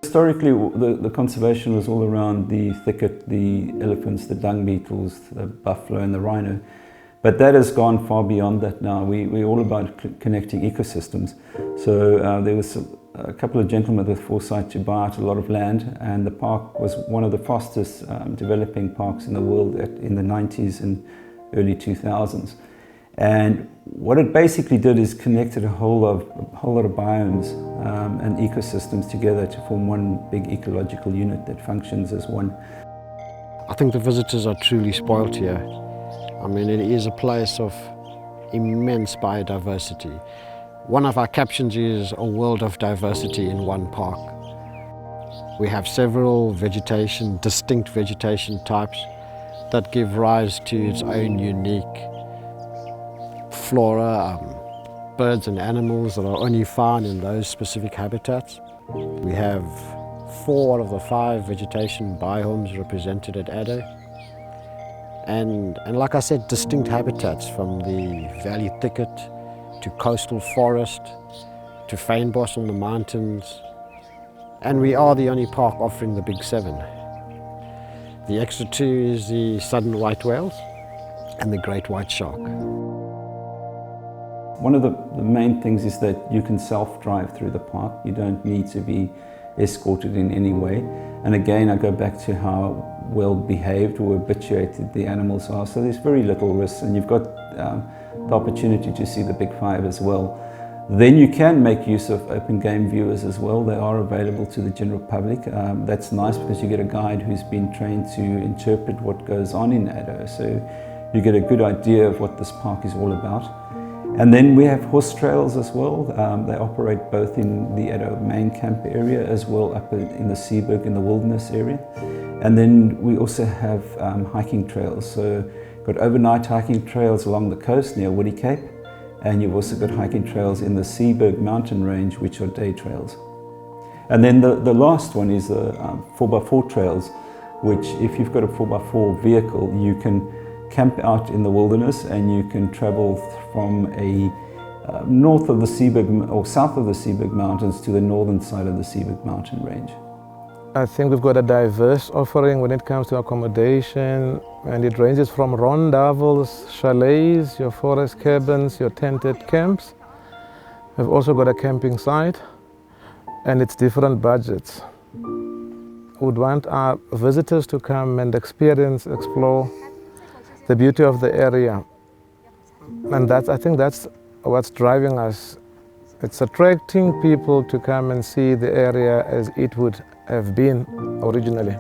Historically, the conservation was all around the thicket, the elephants, the dung beetles, the buffalo and the rhino. But that has gone far beyond that now. We're all about connecting ecosystems. So there was a couple of gentlemen with foresight to buy out a lot of land, and the park was one of the fastest developing parks in the world in the 90s and early 2000s. And what it basically did is connected a whole lot of biomes and ecosystems together to form one big ecological unit that functions as one. I think the visitors are truly spoilt here. I mean, it is a place of immense biodiversity. One of our captions is a world of diversity in one park. We have several distinct vegetation types that give rise to its own unique flora, birds and animals that are only found in those specific habitats. We have 4 out of the 5 vegetation biomes represented at Addo. And like I said, distinct habitats from the valley thicket to coastal forest to fynbos on the mountains. And we are the only park offering the big 7. The extra 2 is the southern white whales and the great white shark. One of the main things is that you can self-drive through the park. You don't need to be escorted in any way. And again, I go back to how well behaved or habituated the animals are. So there's very little risk, and you've got the opportunity to see the big 5 as well. Then you can make use of open game viewers as well. They are available to the general public. That's nice because you get a guide who's been trained to interpret what goes on in Addo. So you get a good idea of what this park is all about. And then we have horse trails as well. They operate both in the Addo main camp area as well up in the Seaberg in the wilderness area. And then we also have hiking trails. So got overnight hiking trails along the coast near Woody Cape. And you've also got hiking trails in the Seaberg mountain range, which are day trails. And then the last one is the 4x4 trails, which if you've got a 4x4 vehicle, you can camp out in the wilderness and you can travel from north of the Seaberg or south of the Seaberg Mountains to the northern side of the Seaberg mountain range. I think we've got a diverse offering when it comes to accommodation, and it ranges from rondavels, chalets, your forest cabins, your tented camps. We've also got a camping site, and it's different budgets. We would want our visitors to come and experience, explore the beauty of the area. And I think that's what's driving us. It's attracting people to come and see the area as it would have been originally.